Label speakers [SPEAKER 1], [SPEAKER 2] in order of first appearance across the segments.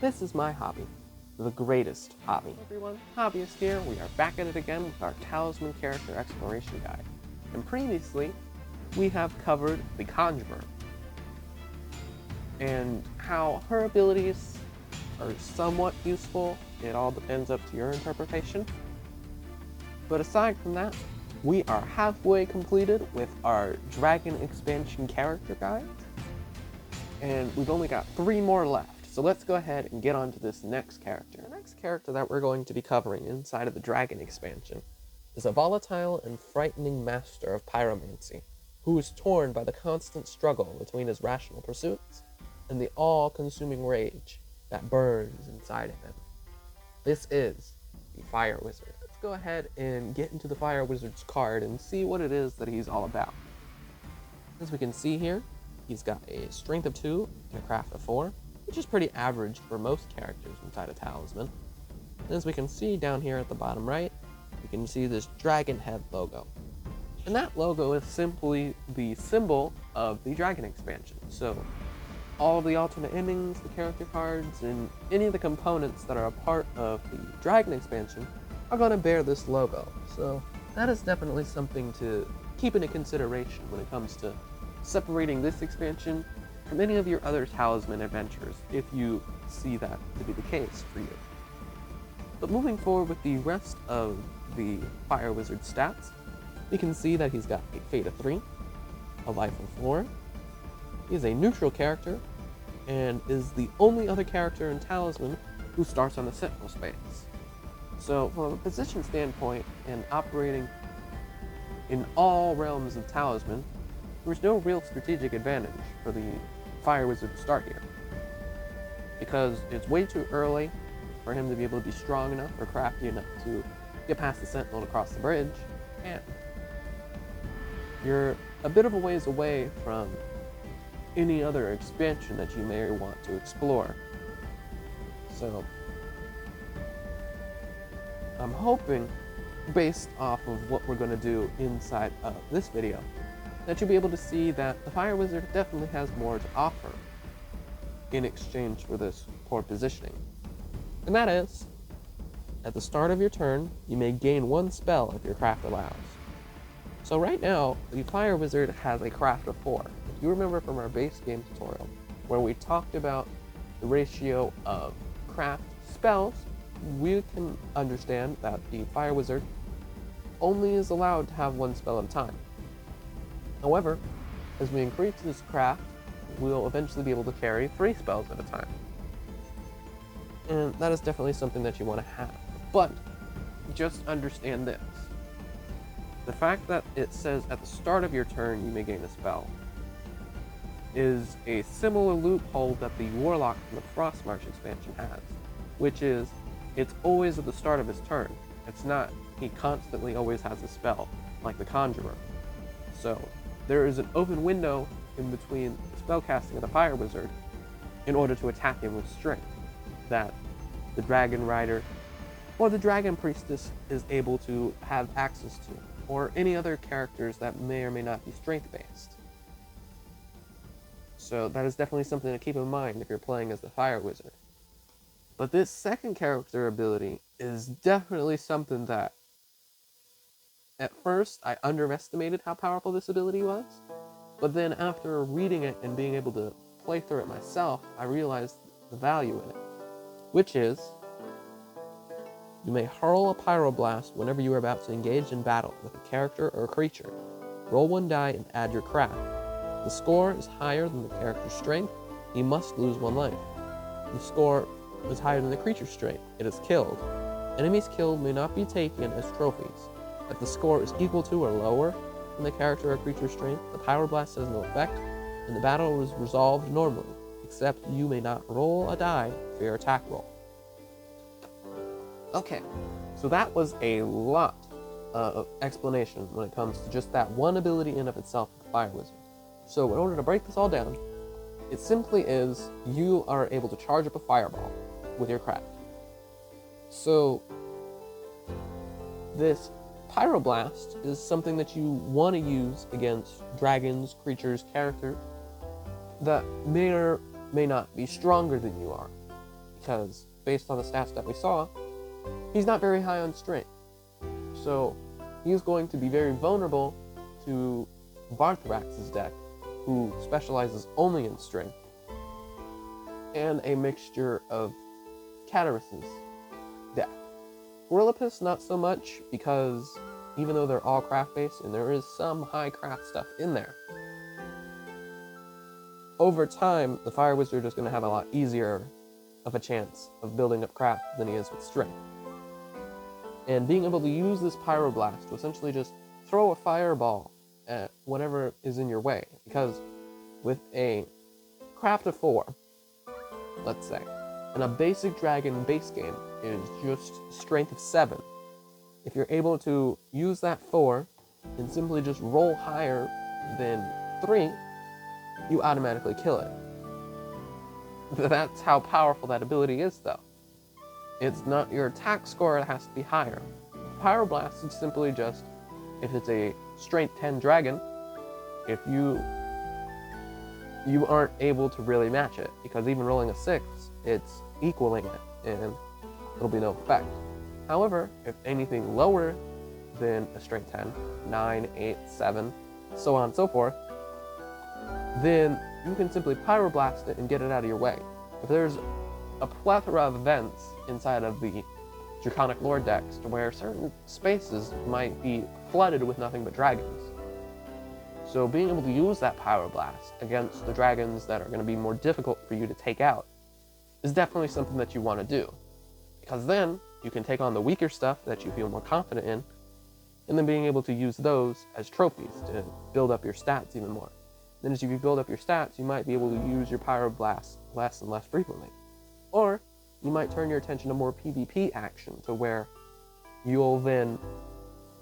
[SPEAKER 1] this is my hobby, the greatest hobby. Hey everyone, Hobbyist here. We are back at it again with our Talisman character exploration guide. And previously, we have covered the Conjurer and how her abilities are somewhat useful. It all depends up to your interpretation. But aside from that, we are halfway completed with our Dragon expansion character guide, and we've only got 3 more left. So let's go ahead and get on to this next character. The next character that we're going to be covering inside of the Dragon expansion is a volatile and frightening master of pyromancy, who is torn by the constant struggle between his rational pursuits and the all-consuming rage that burns inside of him. This is the Fire Wizard. Let's go ahead and get into the Fire Wizard's card and see what it is that he's all about. As we can see here, he's got a strength of 2 and a craft of 4, which is pretty average for most characters inside a Talisman. And as we can see down here at the bottom right, you can see this dragon head logo. And that logo is simply the symbol of the Dragon expansion. So all of the alternate endings, the character cards, and any of the components that are a part of the Dragon expansion are going to bear this logo. So that is definitely something to keep into consideration when it comes to separating this expansion from any of your other Talisman adventures, if you see that to be the case for you. But moving forward with the rest of the Fire Wizard stats, we can see that he's got a Fate of 3, a Life of 4, he is a neutral character, and is the only other character in Talisman who starts on the Sentinel space. So from a position standpoint, and operating in all realms of Talisman, there's no real strategic advantage for the Fire Wizard to start here, because it's way too early for him to be able to be strong enough or crafty enough to get past the Sentinel and across the bridge, and you're a bit of a ways away from any other expansion that you may want to explore. So I'm hoping, based off of what we're going to do inside of this video, that you'll be able to see that the Fire Wizard definitely has more to offer in exchange for this poor positioning. And that is, at the start of your turn, you may gain 1 spell if your craft allows. So right now, the Fire Wizard has a craft of 4. If you remember from our base game tutorial, where we talked about the ratio of craft spells, we can understand that the Fire Wizard only is allowed to have 1 spell at a time. However, as we increase this craft, we'll eventually be able to carry 3 spells at a time. And that is definitely something that you want to have. But just understand this. The fact that it says at the start of your turn you may gain a spell is a similar loophole that the Warlock from the Frostmarch expansion has, which is it's always at the start of his turn. It's not he constantly always has a spell like the Conjurer. So there is an open window in between the spellcasting of the Fire Wizard in order to attack him with strength that the Dragon Rider or the Dragon Priestess is able to have access to, or any other characters that may or may not be strength-based. So that is definitely something to keep in mind if you're playing as the Fire Wizard. But this second character ability is definitely something that, at first, I underestimated how powerful this ability was, but then after reading it and being able to play through it myself, I realized the value in it, which is, you may hurl a pyroblast whenever you are about to engage in battle with a character or a creature. Roll 1 die and add your craft. If the score is higher than the character's strength, he must lose 1 life. If the score is higher than the creature's strength, it is killed. Enemies killed may not be taken as trophies. If the score is equal to or lower than the character or creature's strength, the pyroblast has no effect, and the battle is resolved normally, except you may not roll a die for your attack roll. Okay, so that was a lot of explanation when it comes to just that one ability in of itself of the Fire Wizard. So in order to break this all down, it simply is you are able to charge up a fireball with your craft. So this pyroblast is something that you want to use against dragons, creatures, characters that may or may not be stronger than you are. because based on the stats that we saw, he's not very high on strength. So he's going to be very vulnerable to Varthrax's deck, who specializes only in strength, and a mixture of Catarus's deck. Gorillapis not so much, because even though they're all craft-based, and there is some high craft stuff in there, over time, the Fire Wizard is going to have a lot easier of a chance of building up craft than he is with strength. And being able to use this Pyroblast to essentially just throw a fireball at whatever is in your way, because with a craft of 4, let's say, and a basic dragon base game is just strength of 7, if you're able to use that 4 and simply just roll higher than 3, you automatically kill it. That's how powerful that ability is, though. It's not your attack score that has to be higher. Pyroblast is simply just, if it's a strength 10 dragon, if you aren't able to really match it, because even rolling a 6, it's equaling it, and it'll be no effect. However, if anything lower than a strength 10, 9, 8, 7, so on and so forth, then you can simply Pyroblast it and get it out of your way. If there's a plethora of events inside of the Draconic Lord decks to where certain spaces might be flooded with nothing but dragons. So being able to use that Pyroblast against the dragons that are going to be more difficult for you to take out is definitely something that you want to do. Because then you can take on the weaker stuff that you feel more confident in, and then being able to use those as trophies to build up your stats even more. Then as you build up your stats, you might be able to use your Pyroblast less and less frequently. Or you might turn your attention to more PvP action, to where you'll then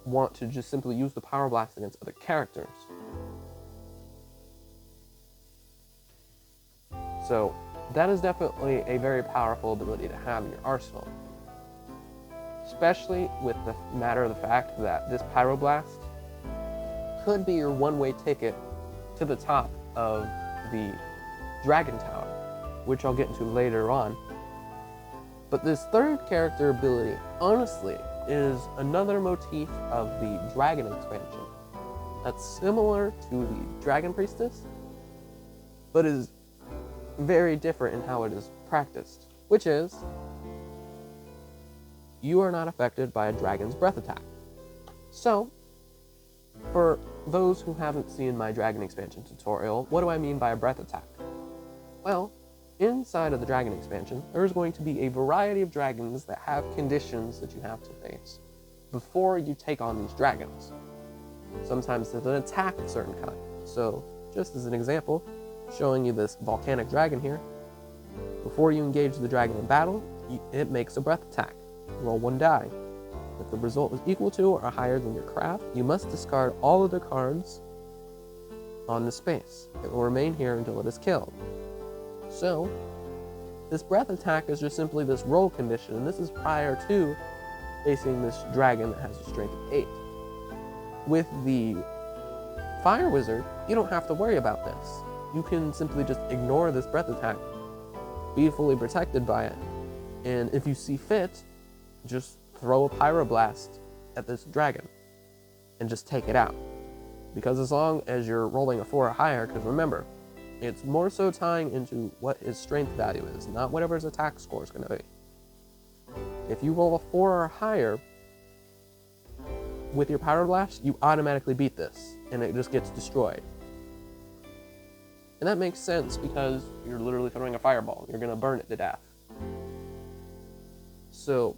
[SPEAKER 1] want to just simply use the Pyroblast against other characters. So that is definitely a very powerful ability to have in your arsenal. Especially with the matter of the fact that this Pyroblast could be your one-way ticket to the top of the Dragon Tower, which I'll get into later on. But this third character ability, honestly, is another motif of the Dragon expansion that's similar to the Dragon Priestess, but is very different in how it is practiced, which is you are not affected by a dragon's breath attack. So, for those who haven't seen my Dragon expansion tutorial, what do I mean by a breath attack? Well, inside of the Dragon expansion, there's going to be a variety of dragons that have conditions that you have to face before you take on these dragons. Sometimes it's an attack of certain kind. So, just as an example, showing you this volcanic dragon here, before you engage the dragon in battle, it makes a breath attack. Roll 1 die. If the result is equal to or higher than your craft, you must discard all of the cards on the space. It will remain here until it is killed. So, this breath attack is just simply this roll condition, and this is prior to facing this dragon that has a strength of 8. With the Fire Wizard, you don't have to worry about this. You can simply just ignore this breath attack, be fully protected by it, and if you see fit, just throw a Pyroblast at this dragon and just take it out. Because as long as you're rolling a 4 or higher, because remember, it's more so tying into what his strength value is, not whatever his attack score is going to be. If you roll a 4 or higher with your Pyroblast, you automatically beat this, and it just gets destroyed. And that makes sense because you're literally throwing a fireball. You're going to burn it to death. So,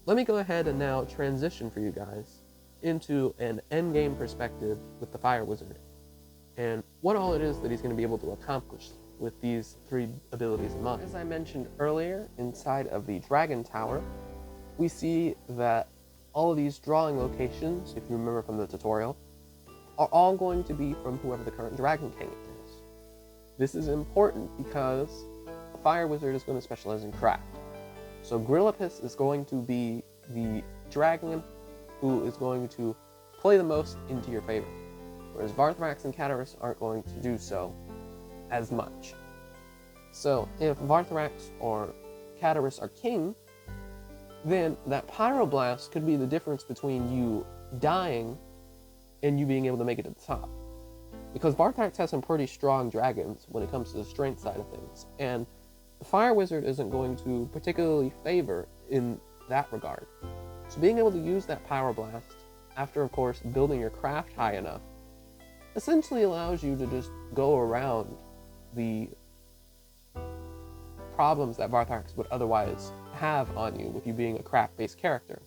[SPEAKER 1] let me go ahead and now transition for you guys into an endgame perspective with the Fire Wizard, and what all it is that he's going to be able to accomplish with these 3 abilities in mind. As I mentioned earlier, inside of the Dragon Tower, we see that all of these drawing locations, if you remember from the tutorial, are all going to be from whoever the current Dragon King is. This is important because the Fire Wizard is going to specialize in craft. So Gorillapis is going to be the dragon who is going to play the most into your favor, whereas Varthrax and Catarus aren't going to do so as much. So if Varthrax or Catarus are king, then that Pyroblast could be the difference between you dying and you being able to make it to the top. Because Varthrax has some pretty strong dragons when it comes to the strength side of things, and the Fire Wizard isn't going to particularly favor in that regard. So being able to use that Pyroblast, after of course building your craft high enough, essentially allows you to just go around the problems that Varthrax would otherwise have on you with you being a craft-based character.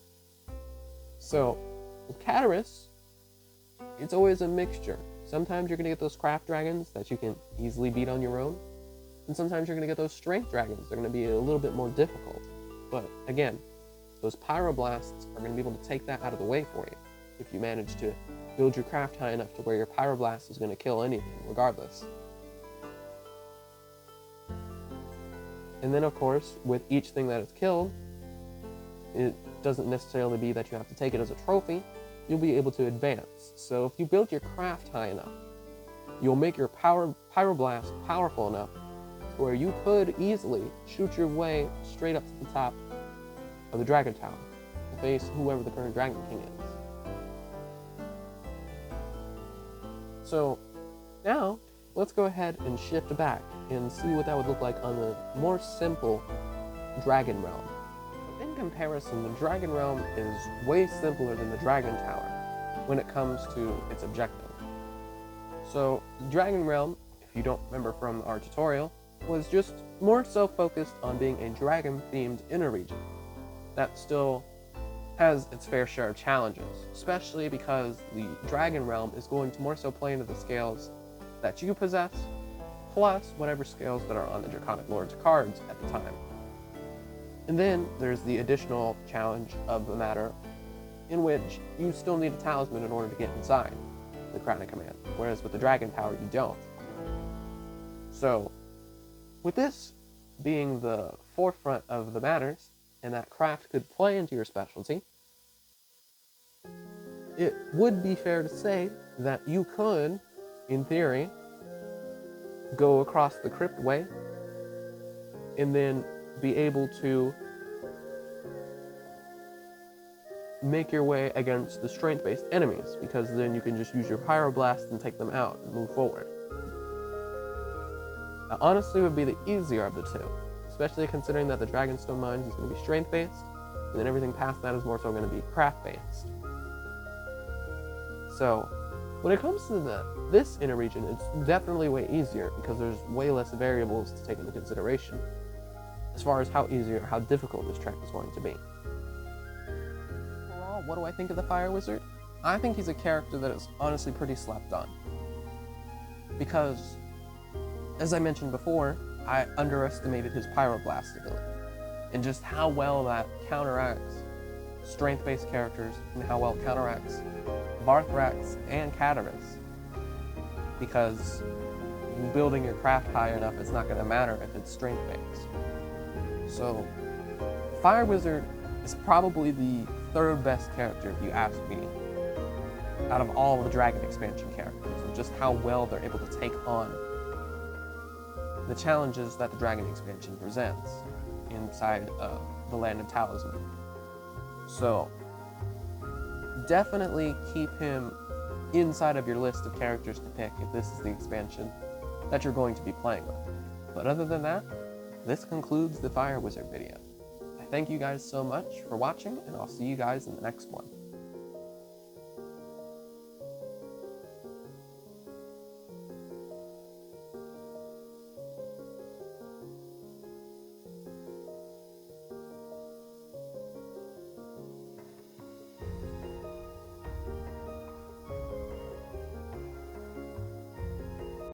[SPEAKER 1] So with Catarus, it's always a mixture. Sometimes you're going to get those craft dragons that you can easily beat on your own, and sometimes you're going to get those strength dragons. They're going to be a little bit more difficult. But again, those Pyroblasts are going to be able to take that out of the way for you if you manage to build your craft high enough to where your Pyroblast is going to kill anything, regardless. And then, of course, with each thing that it's killed, it doesn't necessarily be that you have to take it as a trophy. You'll be able to advance. So if you build your craft high enough, you'll make your Pyroblast powerful enough where you could easily shoot your way straight up to the top of the Dragon Tower to face whoever the current Dragon King is. So now, let's go ahead and shift back and see what that would look like on the more simple Dragon Realm. In comparison, the Dragon Realm is way simpler than the Dragon Tower when it comes to its objective. So, the Dragon Realm, if you don't remember from our tutorial, was just more so focused on being a dragon-themed inner region that still has its fair share of challenges, especially because the Dragon Realm is going to more so play into the scales that you possess, plus whatever scales that are on the Draconic Lords cards at the time. And then there's the additional challenge of the matter in which you still need a talisman in order to get inside the Crown of Command, whereas with the Dragon Tower you don't. So, with this being the forefront of the matters, and that craft could play into your specialty, it would be fair to say that you could, in theory, go across the Crypt Way and then be able to make your way against the strength-based enemies, because then you can just use your Pyroblast and take them out and move forward. That honestly would be the easier of the two, especially considering that the Dragonstone Mines is going to be strength-based, and then everything past that is more so going to be craft-based. So, when it comes to this inner region, it's definitely way easier because there's way less variables to take into consideration as far as how easy or how difficult this track is going to be. Overall, what do I think of the Fire Wizard? I think he's a character that is honestly pretty slept on. Because, as I mentioned before, I underestimated his Pyroblast ability, and just how well that counteracts strength-based characters, and how well it counteracts Varthrax and Catarus. Because building your craft high enough, it's not going to matter if it's strength-based. So, Fire Wizard is probably the third best character, if you ask me, out of all the Dragon expansion characters, and just how well they're able to take on the challenges that the Dragon expansion presents inside of the Land of Talisman. So, definitely keep him inside of your list of characters to pick if this is the expansion that you're going to be playing with. But other than that, this concludes the Fire Wizard video. I thank you guys so much for watching, and I'll see you guys in the next one.